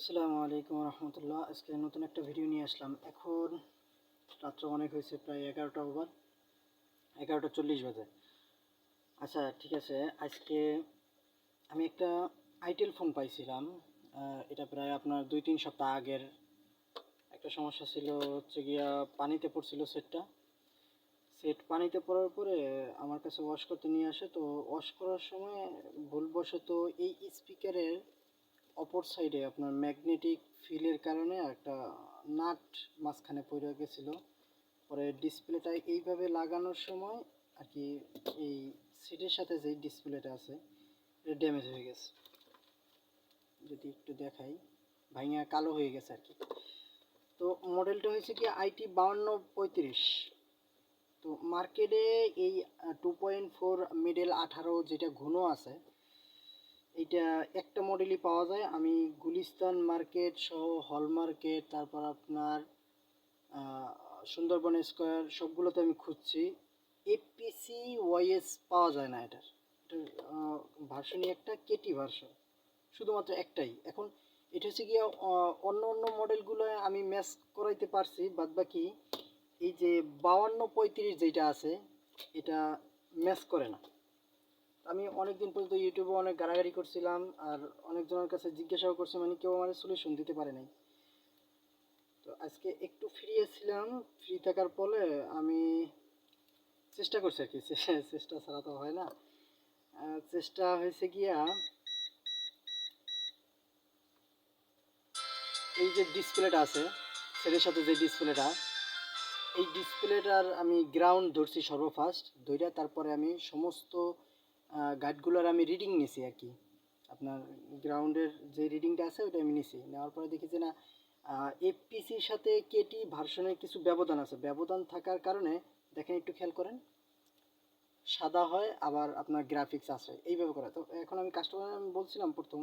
আসসালামু আলাইকুম রহমতুল্লাহ। আজকে নতুন একটা ভিডিও নিয়ে আসলাম। এখন রাত্র অনেক হয়েছে, প্রায় 11টা ওভার, 11টা 40 বাজে। আচ্ছা ঠিক আছে, আজকে আমি একটা আইটেল ফোন পাইছিলাম। এটা প্রায় আপনার 2-3 সপ্তাহ আগের। একটা সমস্যা ছিল, হচ্ছে গিয়া পানিতে পড়ছিল সেট পানিতে পড়ার পরে আমার কাছে ওয়াশ করতে নিয়ে আসে। তো ওয়াশ করার সময় ভুলবশত এই স্পিকারের অপর সাইডে আপনার ম্যাগনেটিক ফিলের কারণে একটা নাট মাঝখানে পড়ে গেছিল। পরে ডিসপ্লেটা এইভাবে লাগানোর সময় আর কি এই সিটের সাথে যে ডিসপ্লেটা আছে এটা ড্যামেজ হয়ে গেছে। যদি একটু দেখাই, ভাঙা কালো হয়ে গেছে আর কি। তো মডেলটা হয়েছে কি IT5235। তো মার্কেটে এই 2.4 মিডল 18 যেটা ঘন আছে, এইটা একটা মডেলই পাওয়া যায়। আমি গুলিস্তান মার্কেট সহ হল মার্কেট, তারপর আপনার সুন্দরবন স্কোয়ার, সবগুলোতে আমি খুঁজছি। এপিসি ওয়াইএস পাওয়া যায় না এটার। এটার ভার্সনই একটা কেটি ভার্সন, শুধুমাত্র একটাই। এখন এটা হচ্ছে গিয়ে অন্য অন্য মডেলগুলো আমি ম্যাচ করাইতে পারছি, বাদ বাকি এই যে 5235 যেটা আছে এটা ম্যাচ করে না। আমি অনেকদিন পর্যন্ত ইউটিউবে অনেক গাড়াগাড়ি করছিলাম, আর অনেকজনের কাছে জিজ্ঞাসাও করছি, মানে কেউ আমার সলিউশন দিতে পারে নাই। তো আজকে একটু ফ্রি ছিলাম, ফ্রি থাকার পরে আমি চেষ্টা করছি আর কি। চেষ্টা ছাড়া তো হয় না। চেষ্টা হয়েছে গিয়া এই যে ডিসপ্লেটা আছে, সেটার সাথে যে ডিসপ্লেটা, এই ডিসপ্লেটার আমি গ্রাউন্ড ধরছি সর্বফার্স্ট ধইরা, তারপরে আমি সমস্ত গাইডগুলোর আমি রিডিং নিছি আর কি। আপনার গ্রাউন্ডের যে রিডিংটা আছে ওটা আমি নিছি, নেওয়ার পরে দেখি যে না, এফপিসির সাথে কেটি ভার্সনের কিছু ব্যবধান আছে। ব্যবধান থাকার কারণে দেখেন, একটু খেয়াল করেন, সাদা হয় আবার আপনার গ্রাফিক্স আছে এইভাবে করা। তো এখন আমি কাস্টমার বলছিলাম প্রথম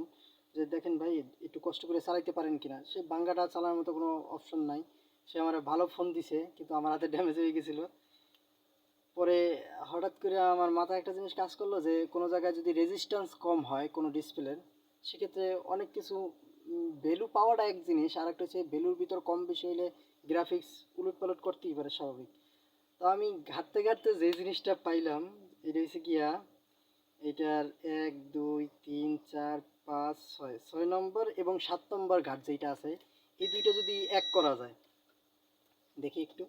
যে দেখেন ভাই, একটু কষ্ট করে চালাইতে পারেন কিনা। সে বাঙ্গাটা চালানোর মতো কোনো অপশন নাই। সে আমার ভালো ফোন দিছে, কিন্তু আমার হাতে ড্যামেজ হয়ে গেছিলো। পরে হঠাৎ করে আমার মাথায় একটা জিনিস কাজ করলো যে কোনো জায়গায় যদি রেজিস্ট্যান্স কম হয় কোনো ডিসপ্লের, সেক্ষেত্রে অনেক কিছু ভ্যালু পাওয়াটা এক জিনিস, আর একটা হচ্ছে ভ্যালুর ভিতর কম বেশি হলে গ্রাফিক্স উলটপালট করতেই পারে, স্বাভাবিক। তো আমি ঘাঁটতে ঘাঁটতে যে জিনিসটা পাইলাম, এটা হচ্ছে গিয়া এটার 1 2 3 4 5 6 6 নম্বর এবং 7 নম্বর ঘাট যেটা আছে, এই দুইটা যদি এক করা যায়, দেখি একটু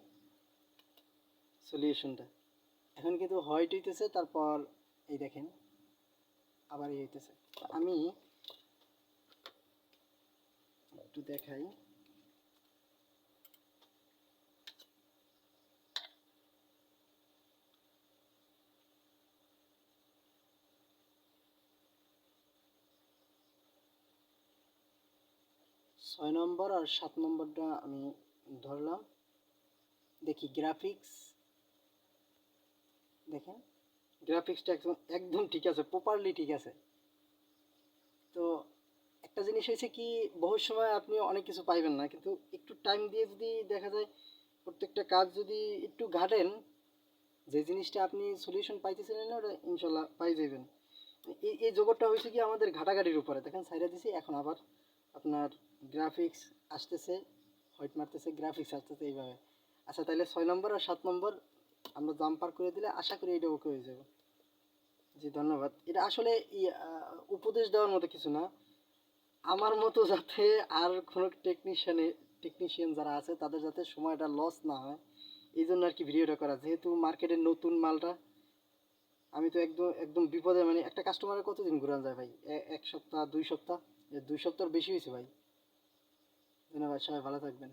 সলিউশনটা। এখন কিন্তু হোয়াইট হইতেছে, তারপর এই দেখেন আবার এই হইতেছে। আমি একটু দেখাই। ছয় নম্বর আর 7 নম্বরটা আমি ধরলাম, দেখি গ্রাফিক্স। দেখেন গ্রাফিক্সটা একদম একদম ঠিক আছে, প্রপারলি ঠিক আছে। তো একটা জিনিস হয়েছে কি, বহু সময় আপনি অনেক কিছু পাইবেন না, কিন্তু একটু টাইম দিয়ে যদি দেখা যায়, প্রত্যেকটা কাজ যদি একটু ঘাটেন, যে জিনিসটা আপনি সলিউশন পাইতেছিলেন না, ওটা ইনশাল্লাহ পাই যাবেন। এই এই জগৎটা হয়েছে কি আমাদের ঘাটাঘাটির উপরে। দেখেন সাইডা দিছি, এখন আবার আপনার গ্রাফিক্স আসতেছে, হোয়াইট মারতেছে, গ্রাফিক্স আসতেছে এইভাবে। আচ্ছা তাহলে 6 নম্বর আর 7 নম্বর আমরা জাম্পার করে দিলে আশা করি এটা ওকে হয়ে যাবে। জি ধন্যবাদ। এটা আসলে উপদেশ দেওয়ার মতো কিছু না, আমার মতো যাতে আর কোনো টেকনিশিয়ান যারা আছে তাদের যাতে সময়টা লস না হয়, এই জন্য আর কি ভিডিওটা করা। যেহেতু মার্কেটের নতুন মালটা, আমি তো একদম একদম বিপদে, মানে একটা কাস্টমারের কতদিন ঘুরানো যায় ভাই? 1 সপ্তাহ 2 সপ্তাহ, 2 সপ্তাহ বেশি হয়েছে ভাই। ধন্যবাদ, সবাই ভালো থাকবেন।